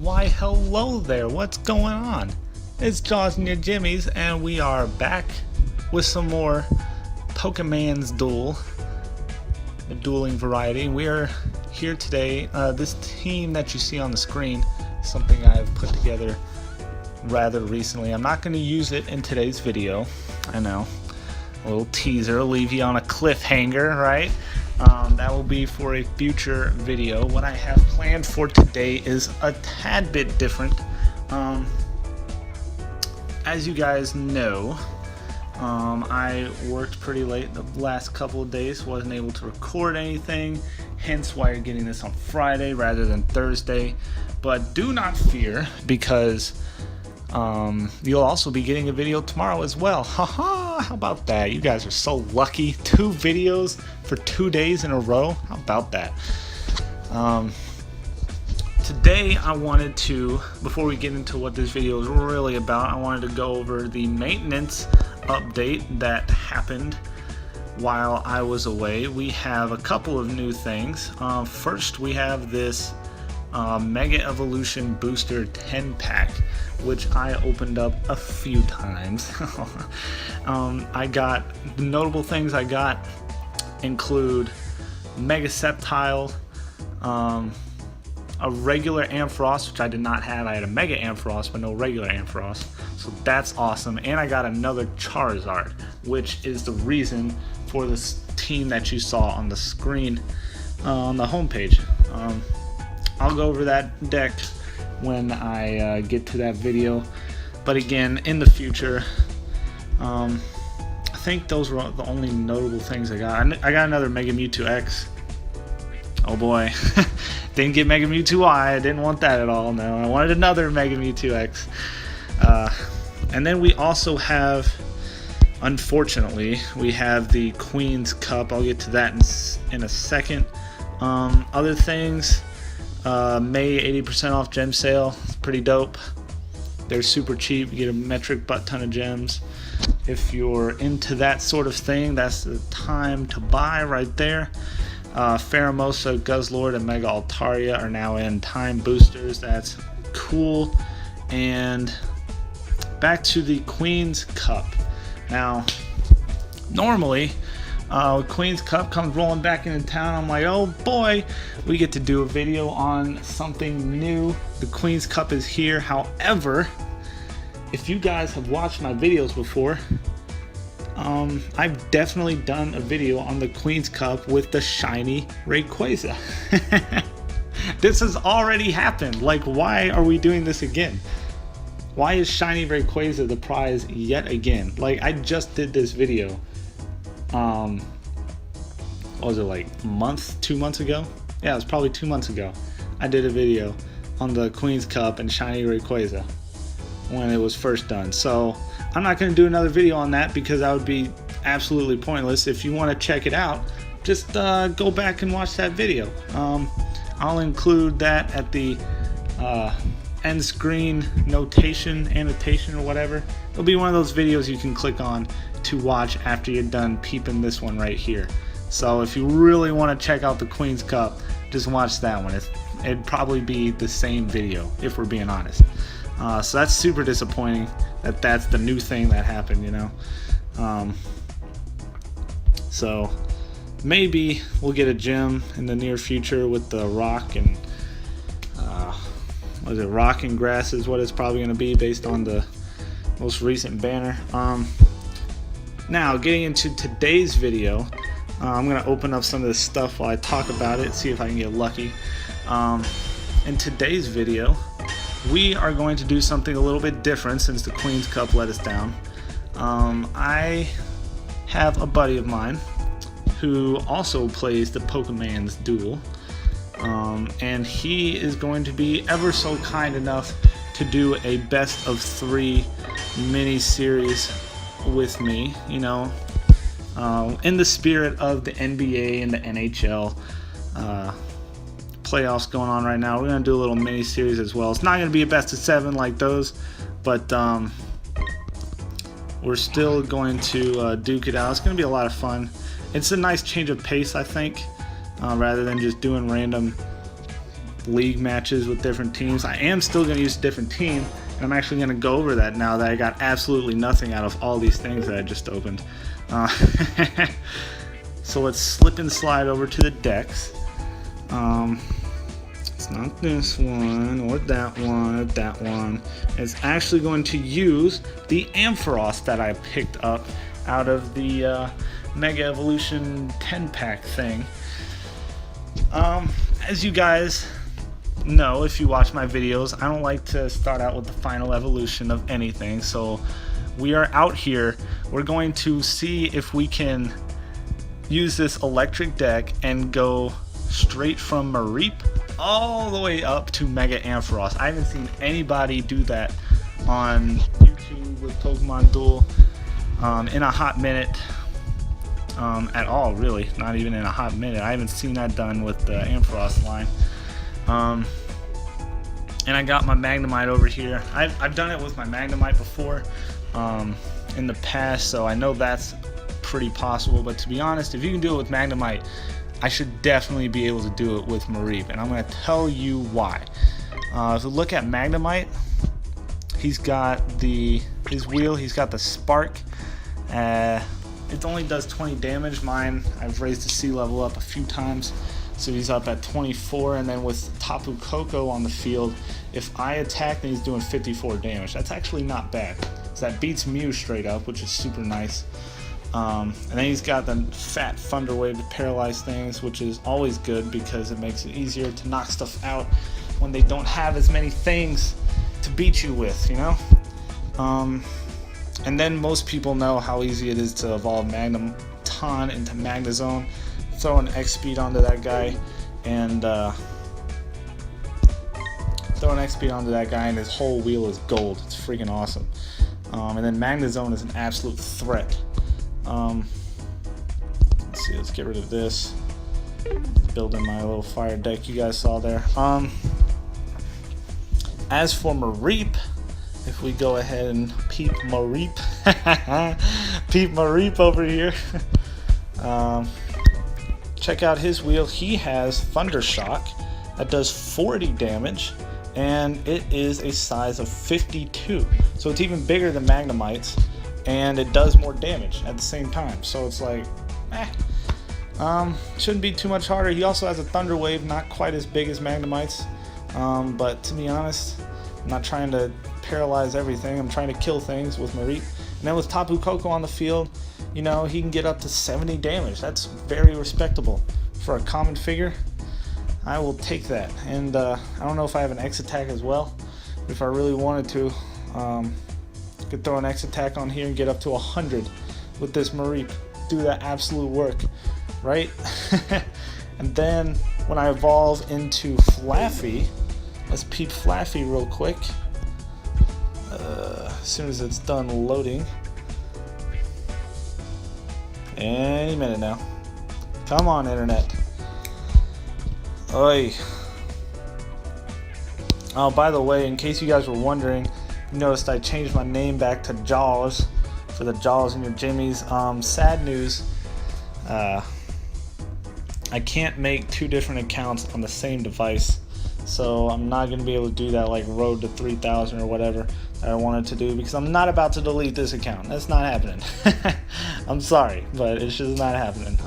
Why hello there, what's going on? It's Jaws and your Jimmies, and we are back with some more Pokemon's Duel, the dueling variety. We are here today. This team that you see on the screen is something I've put together rather recently. I'm not going to use it in today's video. I know, a little teaser, leave you on a cliffhanger, right? That will be for a future video. What I have planned for today is a tad bit different. As you guys know, I worked pretty late the last couple of days, wasn't able to record anything, hence why you're getting this on Friday rather than Thursday. But do not fear, because you'll also be getting a video tomorrow as well. Haha, how about that? You guys are so lucky. 2 videos for 2 days in a row. How about that? Today I wanted to, before we get into what this video is really about, I wanted to go over the maintenance update that happened while I was away. We have a couple of new things. First, we have this Mega Evolution Booster 10 pack, which I opened up a few times. I got, the notable things I got include Mega Sceptile, a regular Ampharos, which I did not have. I had a Mega Ampharos, but no regular Ampharos, so that's awesome. And I got another Charizard, which is the reason for this team that you saw on the screen on the homepage. I'll go over that deck when I get to that video, but again, in the future. I think those were the only notable things I got. I got another Mega Mewtwo X. Oh boy. Didn't get Mega Mewtwo Y. I didn't want that at all. No, I wanted another Mega Mewtwo X. And then we also have, unfortunately, we have the Queen's Cup. I'll get to that in a second. Other things, May 80% off gem sale. It's pretty dope. They're super cheap. You get a metric butt ton of gems. If you're into that sort of thing, that's the time to buy right there. Pheromosa, Guzzlord, and Mega Altaria are now in time boosters. That's cool. And back to the Queen's Cup. Now, normally, Queen's Cup comes rolling back into town. I'm like, oh boy, we get to do a video on something new. The Queen's Cup is here. However, if you guys have watched my videos before, I've definitely done a video on the Queen's Cup with the shiny Rayquaza. This has already happened. Like, why are we doing this again? Why is shiny Rayquaza the prize yet again? Like, I just did this video, what was it, like a month, 2 months ago? Yeah, it was probably 2 months ago. I did a video on the Queen's Cup and shiny Rayquaza when it was first done. So I'm not going to do another video on that because that would be absolutely pointless. If you want to check it out, just go back and watch that video. I'll include that at the end screen annotation or whatever. It'll be one of those videos you can click on to watch after you're done peeping this one right here. So if you really want to check out the Queen's Cup, just watch that one. It'd probably be the same video, if we're being honest. So that's super disappointing that that's the new thing that happened, you know. So maybe we'll get a gym in the near future with the rock and what is it, rock and grass is what it's probably going to be based on the most recent banner. Now getting into today's video, I'm going to open up some of this stuff while I talk about it, see if I can get lucky. In today's video, we are going to do something a little bit different since the Queen's Cup let us down. I have a buddy of mine who also plays the Pokemon's Duel, and he is going to be ever so kind enough to do a best of 3 mini series with me, you know, in the spirit of the NBA and the NHL playoffs going on right now. We're going to do a little mini series as well. It's not going to be a best of 7 like those, but we're still going to duke it out. It's going to be a lot of fun. It's a nice change of pace, I think, rather than just doing random league matches with different teams. I am still going to use a different team, and I'm actually going to go over that now that I got absolutely nothing out of all these things that I just opened. So let's slip and slide over to the decks. It's not this one or that one or that one. It's actually going to use the Ampharos that I picked up out of the Mega Evolution 10-pack thing. As you guys know, if you watch my videos, I don't like to start out with the final evolution of anything. So we are out here. We're going to see if we can use this electric deck and go straight from Mareep all the way up to Mega Ampharos. I haven't seen anybody do that on YouTube with Pokemon Duel in a hot minute at all, really. Not even in a hot minute. I haven't seen that done with the Ampharos line. And I got my Magnemite over here. I've done it with my Magnemite before in the past, so I know that's pretty possible. But to be honest, if you can do it with Magnemite, I should definitely be able to do it with Mareep, and I'm going to tell you why. If you look at Magnemite, he's got his wheel, he's got the Spark. It only does 20 damage. Mine, I've raised the sea level up a few times, so he's up at 24. And then with Tapu Koko on the field, if I attack, then he's doing 54 damage. That's actually not bad. So that beats Mew straight up, which is super nice. And then he's got the fat Thunder Wave to paralyze things, which is always good because it makes it easier to knock stuff out when they don't have as many things to beat you with, you know? And then most people know how easy it is to evolve Magneton into Magnezone. Throw an X-Speed onto that guy, and his whole wheel is gold. It's freaking awesome. And then Magnezone is an absolute threat. Let's see, let's get rid of this. Building my little fire deck you guys saw there. As for Mareep, if we go ahead and peep Mareep, peep Mareep over here. Check out his wheel. He has Thunder Shock that does 40 damage, and it is a size of 52. So it's even bigger than Magnemite's, and it does more damage at the same time. So it's like, shouldn't be too much harder. He also has a Thunder Wave, not quite as big as Magnemite's, but to be honest, I'm not trying to paralyze everything. I'm trying to kill things with Mareep. And then with Tapu Koko on the field, you know, he can get up to 70 damage. That's very respectable for a common figure. I will take that. And I don't know if I have an X attack as well. If I really wanted to, could throw an X attack on here and get up to 100 with this Mareep. Do that absolute work, right? And then when I evolve into Flaffy, let's peep Flaffy real quick. As soon as it's done loading. Any minute now. Come on, internet. Oi. Oh, by the way, in case you guys were wondering, you noticed I changed my name back to Jaws for the Jaws in your Jimmies. Sad news. I can't make two different accounts on the same device, so I'm not going to be able to do that like Road to 3000 or whatever that I wanted to do, because I'm not about to delete this account. That's not happening. I'm sorry, but it's just not happening.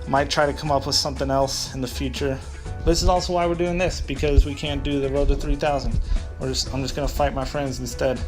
Might try to come up with something else in the future. This is also why we're doing this, because we can't do the Road to 3000. I'm just gonna fight my friends instead.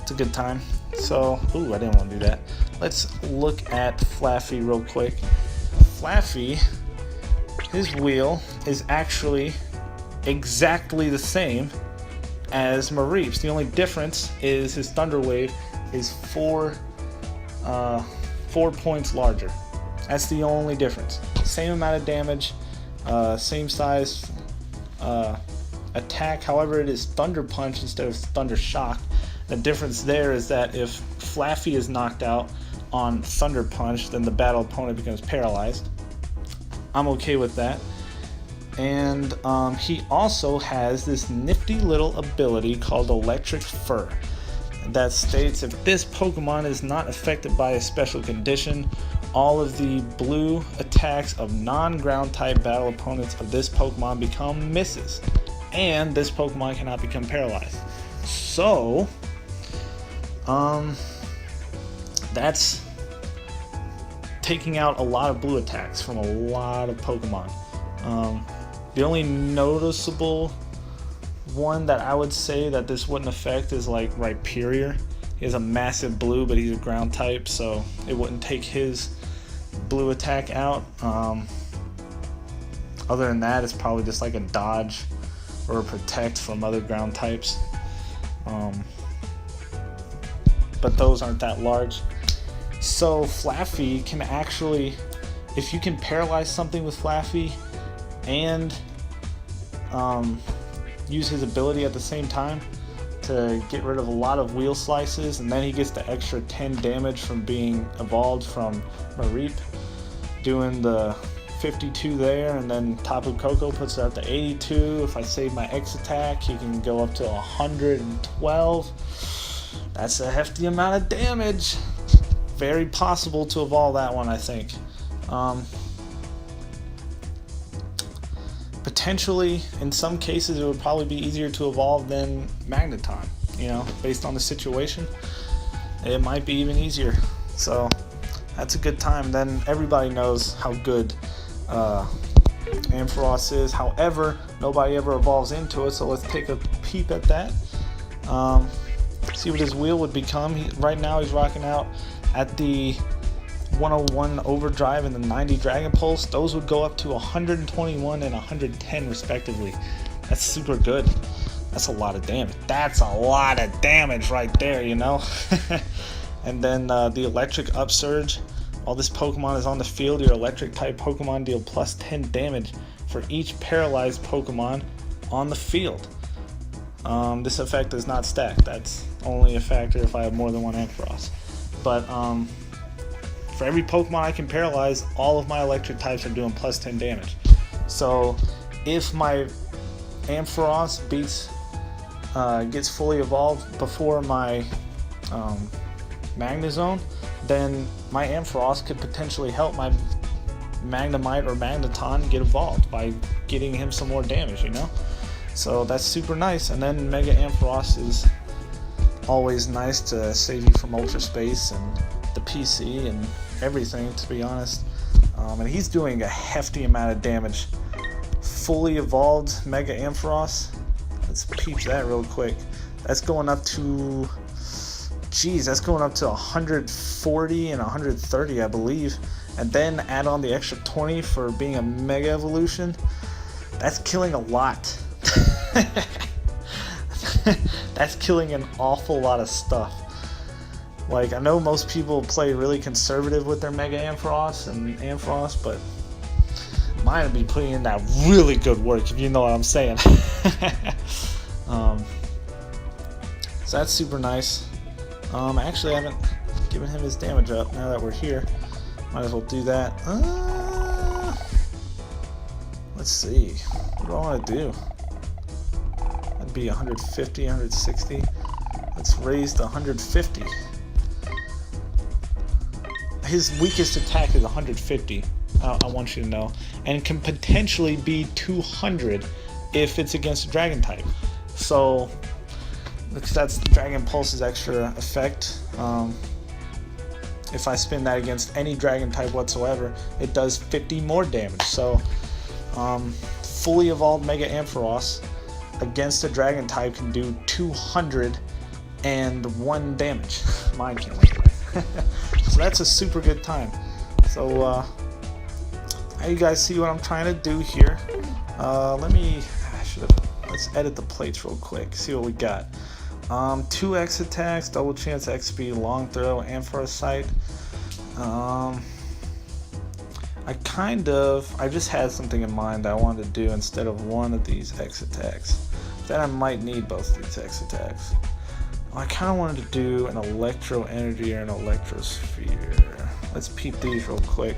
It's a good time. So, ooh, I didn't want to do that. Let's look at Flaffy real quick. Flaffy, his wheel is actually exactly the same as Mareep's. The only difference is his Thunder Wave is 4 points larger. That's the only difference. Same amount of damage, same size attack. However, it is Thunder Punch instead of Thunder Shock. The difference there is that if Flaffy is knocked out on Thunder Punch, then the battle opponent becomes paralyzed. I'm okay with that. And he also has this nifty little ability called Electric Fur that states if this Pokemon is not affected by a special condition, all of the blue attacks of non-ground type battle opponents of this Pokemon become misses, and this Pokemon cannot become paralyzed. So that's taking out a lot of blue attacks from a lot of Pokemon. The only noticeable one that I would say that this wouldn't affect is like Rhyperior. He has a massive blue, but he's a ground type, so it wouldn't take his blue attack out. Other than that, it's probably just like a dodge or a protect from other ground types. But those aren't that large. So Flaffy can actually, if you can paralyze something with Flaffy and use his ability at the same time to get rid of a lot of wheel slices, and then he gets the extra 10 damage from being evolved from Mareep, doing the 52 there, and then Tapu Koko puts it up to 82. If I save my X attack, he can go up to 112. That's a hefty amount of damage. Very possible to evolve that one, I think. Potentially, in some cases, it would probably be easier to evolve than Magneton. You know, based on the situation, it might be even easier. So that's a good time. Then everybody knows how good Ampharos is. However, nobody ever evolves into it, so let's take a peep at that. See what his wheel would become. Right now he's rocking out at the 101 Overdrive and the 90 Dragon Pulse. Those would go up to 121 and 110 respectively. That's super good. That's a lot of damage. That's a lot of damage right there, you know. And then the Electric Upsurge. While this Pokemon is on the field, your Electric type Pokemon deal plus 10 damage for each paralyzed Pokemon on the field. This effect does not stack. That's only a factor if I have more than one Ampharos. But for every Pokemon I can paralyze, all of my electric types are doing plus 10 damage. So if my Ampharos gets fully evolved before my Magnezone, then my Ampharos could potentially help my Magnemite or Magneton get evolved by getting him some more damage, you know? So that's super nice. And then Mega Ampharos is always nice to save you from Ultra Space and the PC and everything, to be honest. And he's doing a hefty amount of damage. Fully evolved Mega Ampharos. Let's peep that real quick. That's going up to, that's going up to 140 and 130, I believe. And then add on the extra 20 for being a Mega Evolution. That's killing a lot. That's killing an awful lot of stuff. Like, I know most people play really conservative with their Mega Ampharos and Ampharos, but mine would be putting in that really good work, if you know what I'm saying. So that's super nice. Actually, I haven't given him his damage up. Now that we're here, might as well do that. Let's see. What do I want to do? That'd be 150, 160. Let's raise to 150. His weakest attack is 150, I want you to know, and can potentially be 200 if it's against a Dragon type. So that's Dragon Pulse's extra effect. If I spin that against any Dragon type whatsoever, it does 50 more damage. So fully evolved Mega Ampharos against a Dragon type can do 201 damage. Mine can't wait. So that's a super good time. So now you guys see what I'm trying to do here. Let's edit the plates real quick, see what we got. 2 X attacks, double chance X speed, long throw, Ampharos sight. I just had something in mind I wanted to do instead of one of these X attacks. Then I might need both of these X attacks. I kind of wanted to do an Electro Energy or an Electrosphere. Let's peep these real quick.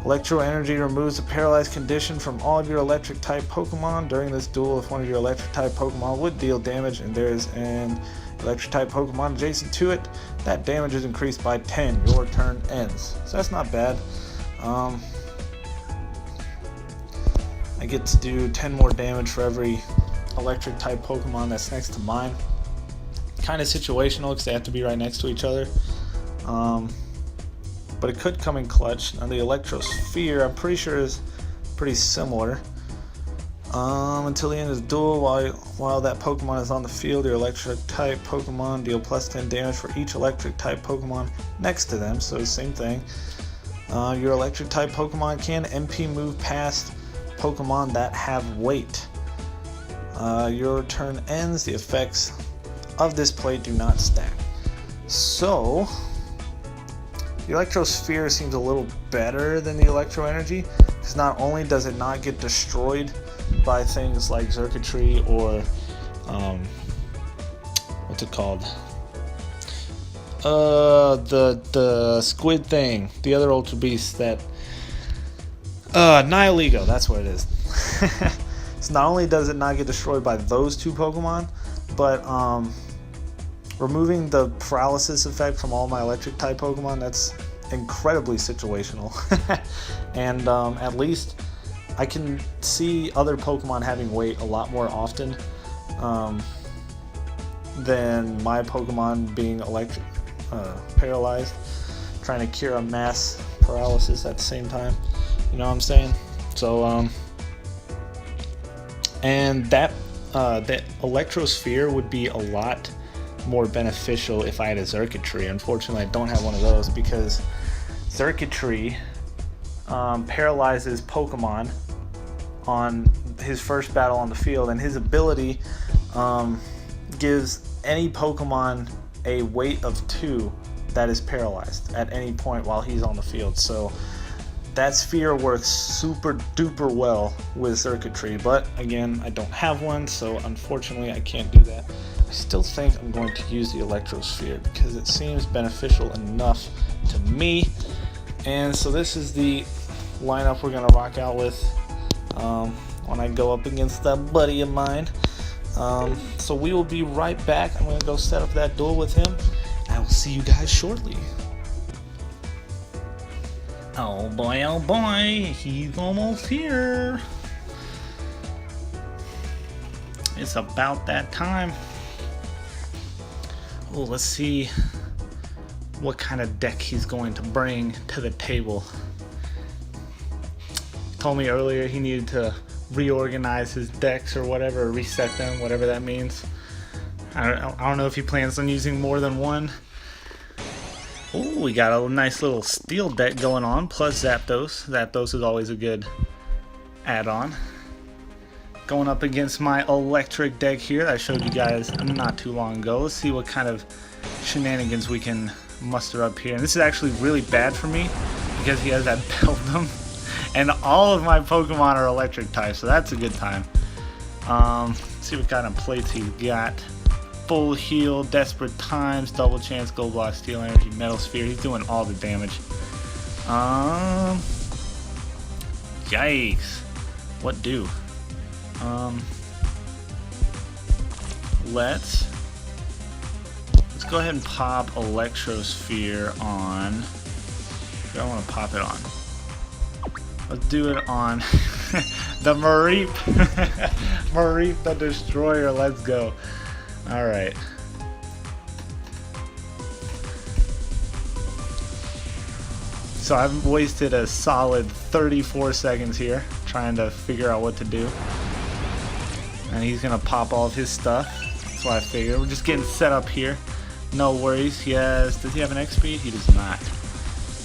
Electro Energy removes the paralyzed condition from all of your electric type Pokemon. During this duel, if one of your electric type Pokemon would deal damage and there is an Electric type Pokemon adjacent to it, that damage is increased by 10. Your turn ends. So that's not bad. I get to do 10 more damage for every electric type Pokemon that's next to mine. Kind of situational because they have to be right next to each other. But it could come in clutch. Now the Electrosphere, I'm pretty sure is pretty similar. Until the end of the duel, while that Pokemon is on the field, your electric type Pokemon deal plus 10 damage for each electric type Pokemon next to them, so same thing. Your electric type Pokemon can MP move past Pokemon that have weight. Your turn ends, the effects of this play do not stack. So, the Electrosphere seems a little better than the Electro Energy, because not only does it not get destroyed by things like circuitry or what's it called? The squid thing, the other Ultra Beast that Nihilego, that's what it is. So not only does it not get destroyed by those two Pokemon, but removing the paralysis effect from all my electric type Pokemon, that's incredibly situational. And at least I can see other Pokemon having weight a lot more often than my Pokemon being paralyzed, trying to cure a mass paralysis at the same time. You know what I'm saying? So, and that Electrosphere would be a lot more beneficial if I had a Circuitry. Unfortunately, I don't have one of those because Circuitry paralyzes Pokemon on his first battle on the field, and his ability gives any Pokemon a weight of 2 that is paralyzed at any point while he's on the field. So that sphere works super duper well with Circuitry, but again, I don't have one, so unfortunately I can't do that. I still think I'm going to use the Electrosphere because it seems beneficial enough to me. And so this is the lineup we're going to rock out with when I go up against that buddy of mine. So we will be right back. I'm going to go set up that duel with him. I will see you guys shortly. Oh boy, he's almost here. It's about that time. Oh, let's see what kind of deck he's going to bring to the table. He told me earlier he needed to reorganize his decks or whatever, reset them, whatever that means. I don't know if he plans on using more than one. Oh, we got a nice little steel deck going on, plus Zapdos. Zapdos is always a good add-on. Going up against my electric deck here that I showed you guys not too long ago. Let's see what kind of shenanigans we can muster up here. And this is actually really bad for me because he has that Beldum. And all of my Pokemon are electric types, so that's a good time. Let's see what kind of plates he's got. Full heal, desperate times, double chance, gold block, steel energy, metal sphere. He's doing all the damage. Yikes. What do? Let's go ahead and pop Electrosphere on. I don't want to pop it on. Let's do it on the Mareep. Mareep the Destroyer. Let's go. Alright. So I've wasted a solid 34 seconds here trying to figure out what to do. And he's going to pop all of his stuff. That's what I figured. We're just getting set up here. No worries. Does he have an X speed? He does not.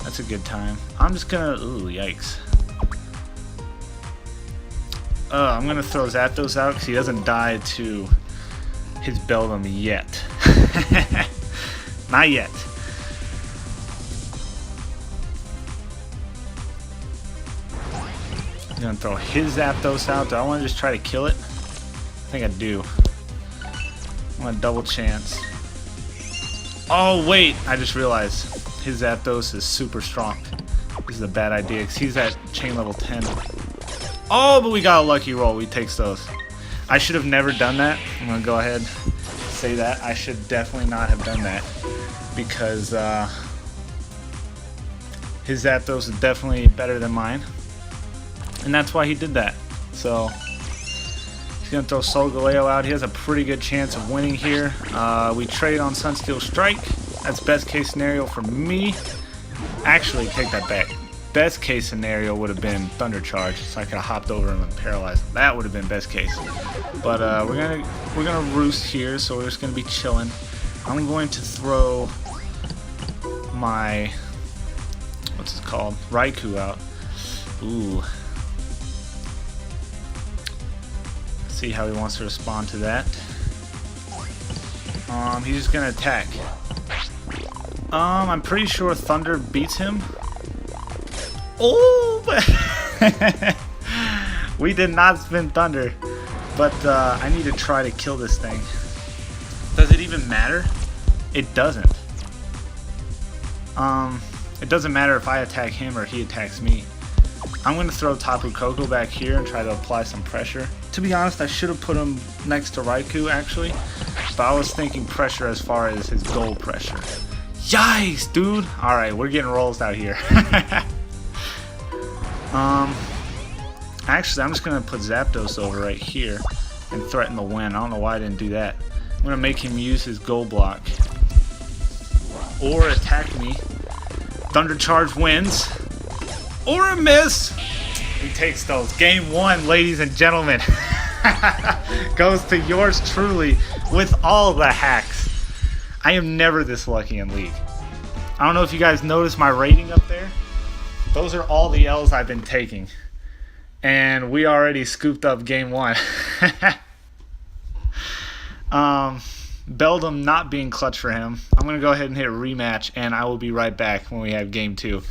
That's a good time. I'm just going to... Ooh, yikes. I'm going to throw Zapdos out because he doesn't die to his Beldum yet. Not yet. I'm going to throw his Zapdos out. Do I want to just try to kill it? I think I do. I want a double chance. Oh, wait. I just realized his Zapdos is super strong. This is a bad idea because he's at chain level 10. Oh, but we got a lucky roll. We takes those. I should have never done that. I'm going to go ahead, say that. I should definitely not have done that because his Zapdos is definitely better than mine. And that's why he did that. So he's going to throw Solgaleo out. He has a pretty good chance of winning here. We trade on Sunsteel Strike. That's best case scenario for me. Actually, take that back. Best case scenario would have been Thunder Charge, so I could have hopped over him and paralyzed. That would have been best case. But we're gonna roost here, so we're just gonna be chilling. I'm going to throw my what's it called? Raikou out. Ooh. See how he wants to respond to that. He's just gonna attack. I'm pretty sure Thunder beats him. Oh, we did not spin Thunder, but I need to try to kill this thing. Does it even matter? It doesn't. It doesn't matter if I attack him or he attacks me. I'm going to throw Tapu Koko back here and try to apply some pressure. To be honest, I should have put him next to Raikou actually, but I was thinking pressure as far as his goal pressure. Yikes, dude! Alright, we're getting rolls out here. Actually, I'm just going to put Zapdos over right here and threaten the win. I don't know why I didn't do that. I'm going to make him use his Gold Block. Or attack me. Thunder Charge wins. Or a miss. He takes those. Game 1, ladies and gentlemen. Goes to yours truly with all the hacks. I am never this lucky in League. I don't know if you guys noticed my rating up there. Those are all the L's I've been taking. And we already scooped up game 1. Beldum not being clutch for him. I'm going to go ahead and hit rematch, and I will be right back when we have game 2.